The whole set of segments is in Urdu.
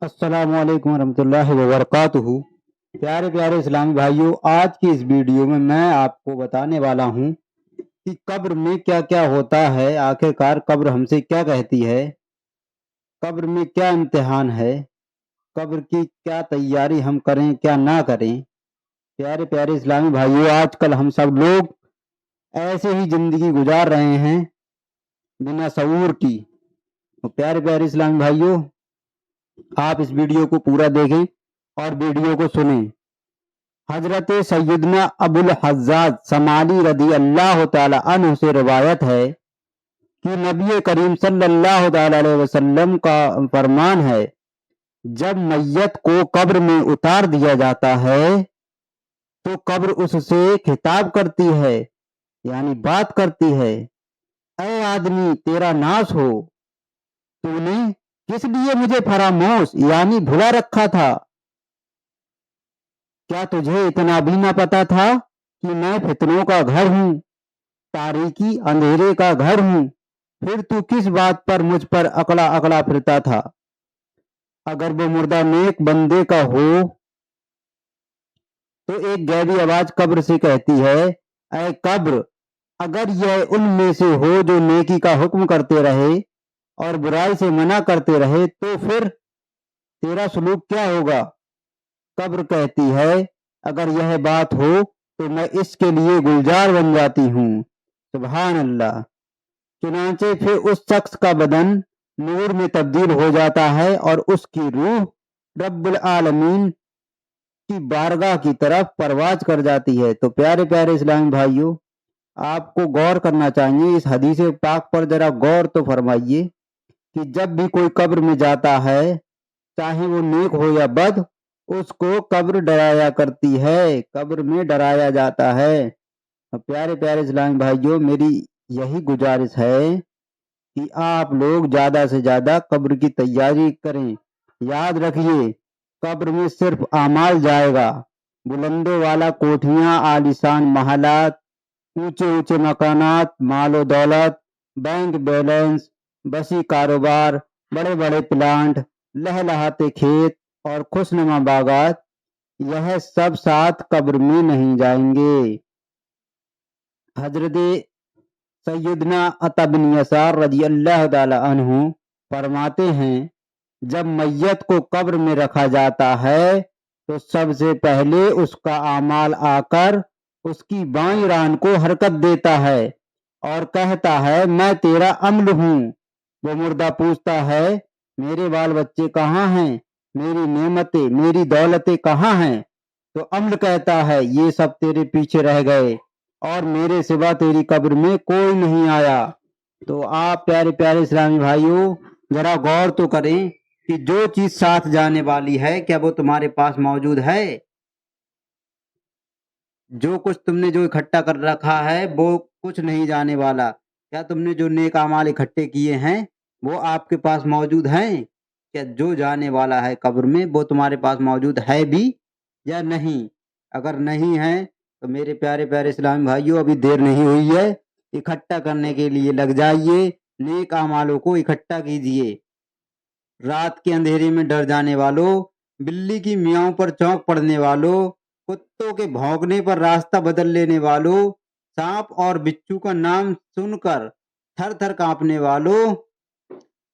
السلام علیکم ورحمۃ اللہ وبرکاتہ۔ پیارے پیارے اسلامی بھائیوں، آج کی اس ویڈیو میں آپ کو بتانے والا ہوں کہ قبر میں کیا کیا ہوتا ہے، آخر کار قبر ہم سے کیا کہتی ہے، قبر میں کیا امتحان ہے، قبر کی کیا تیاری ہم کریں کیا نہ کریں۔ پیارے پیارے اسلامی بھائیوں، آج کل ہم سب لوگ ایسے ہی زندگی گزار رہے ہیں بنا شعور کی۔ تو پیارے پیارے اسلامی بھائیوں، آپ اس ویڈیو کو پورا دیکھیں اور ویڈیو کو سنیں۔ حضرت سیدنا ابو الحجاج شمالی رضی اللہ تعالی عنہ سے روایت ہے کہ نبی کریم صلی اللہ تعالی علیہ وسلم کا فرمان ہے، جب میت کو قبر میں اتار دیا جاتا ہے تو قبر اس سے خطاب کرتی ہے، یعنی بات کرتی ہے، اے آدمی تیرا ناش ہو، تو نے کس لیے مجھے فراموش یعنی بھلا رکھا تھا؟ کیا تجھے اتنا بھی نہ پتا تھا کہ میں فتنوں کا گھر ہوں، تاریکی اندھیرے کا گھر ہوں؟ پھر تو کس بات پر مجھ پر اکڑا اکڑا پھرتا تھا؟ اگر وہ مردہ نیک بندے کا ہو تو ایک غیبی آواز قبر سے کہتی ہے، اے قبر، اگر یہ ان میں سے ہو جو نیکی کا حکم کرتے رہے اور برائی سے منع کرتے رہے تو پھر تیرا سلوک کیا ہوگا؟ قبر کہتی ہے، اگر یہ بات ہو تو میں اس کے لیے گلزار بن جاتی ہوں۔ سبحان اللہ۔ چنانچہ پھر اس شخص کا بدن نور میں تبدیل ہو جاتا ہے اور اس کی روح رب العالمین کی بارگاہ کی طرف پرواز کر جاتی ہے۔ تو پیارے پیارے اسلامی بھائیوں، آپ کو غور کرنا چاہیے، اس حدیث پاک پر ذرا غور تو فرمائیے کہ جب بھی کوئی قبر میں جاتا ہے، چاہے وہ نیک ہو یا بد، اس کو قبر ڈرایا کرتی ہے، قبر میں ڈرایا جاتا ہے۔ پیارے پیارے اسلامی بھائیوں، میری یہی گزارش ہے کہ آپ لوگ زیادہ سے زیادہ قبر کی تیاری کریں۔ یاد رکھیے، قبر میں صرف اعمال جائے گا، بلندوں والا کوٹھیاں، عالیشان محلات، اونچے اونچے مکانات، مال و دولت، بینک بیلنس، بسی کاروبار، بڑے بڑے پلانٹ، لہلہاتے کھیت اور خوشنما باغات، یہ سب ساتھ قبر میں نہیں جائیں گے۔ حضرت سیدنا عطا بن یسار رضی اللہ تعالی عنہ فرماتے ہیں، جب میت کو قبر میں رکھا جاتا ہے تو سب سے پہلے اس کا اعمال آ کر اس کی بائیں ران کو حرکت دیتا ہے اور کہتا ہے، میں تیرا عمل ہوں۔ وہ مردہ پوچھتا ہے، میرے بال بچے کہاں ہیں؟ میری نعمتیں، میری دولتیں کہاں ہیں؟ تو عمل کہتا ہے، یہ سب تیرے پیچھے رہ گئے اور میرے سوا تیری قبر میں کوئی نہیں آیا۔ تو آپ پیارے پیارے اسلامی بھائیوں، ذرا غور تو کریں کہ جو چیز ساتھ جانے والی ہے کیا وہ تمہارے پاس موجود ہے؟ جو کچھ تم نے جو اکٹھا کر رکھا ہے وہ کچھ نہیں جانے والا۔ کیا تم نے جو نیک اعمال اکٹھے کیے ہیں وہ آپ کے پاس موجود ہیں؟ کیا جو جانے والا ہے قبر میں وہ تمہارے پاس موجود ہے بھی یا نہیں؟ اگر نہیں ہے تو میرے پیارے پیارے اسلامی بھائیوں، ابھی دیر نہیں ہوئی ہے، اکٹھا کرنے کے لیے لگ جائیے، نیک اعمالوں کو اکٹھا کیجیے۔ رات کے اندھیرے میں ڈر جانے والوں، بلی کی میاؤں پر چونک پڑنے والوں، کتوں کے بھونکنے پر راستہ بدل لینے والوں، سانپ اور بچھو کا نام سن کر تھر تھر کانپنے والوں،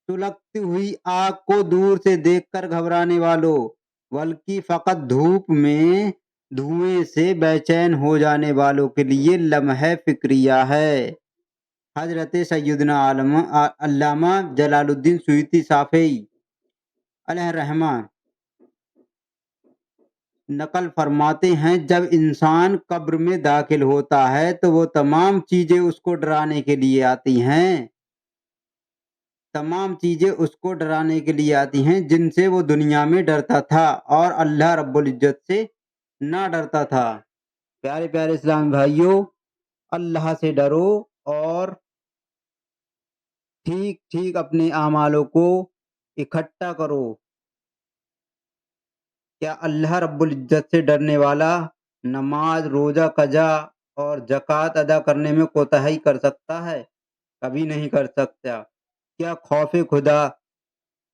سلگتی ہوئی آگ کو دور سے دیکھ کر گھبرانے والوں، بلکہ فقط دھوپ میں دھوئیں سے بے چین ہو جانے والوں کے لیے لمحہ فکریہ ہے۔ حضرت سیدنا علامہ جلال الدین سیوطی صافی علیہ رحمہ نقل فرماتے ہیں، جب انسان قبر میں داخل ہوتا ہے تو وہ تمام چیزیں اس کو ڈرانے کے لیے آتی ہیں، تمام چیزیں اس کو ڈرانے کے لیے آتی ہیں جن سے وہ دنیا میں ڈرتا تھا اور اللہ رب العزت سے نہ ڈرتا تھا۔ پیارے پیارے اسلام بھائیوں، اللہ سے ڈرو اور ٹھیک ٹھیک اپنے اعمالوں کو اکٹھا کرو۔ کیا اللہ رب العزت سے ڈرنے والا نماز، روزہ، قضا اور زکوٰۃ ادا کرنے میں کوتاہی کر سکتا ہے؟ کبھی نہیں کر سکتا۔ کیا خوف خدا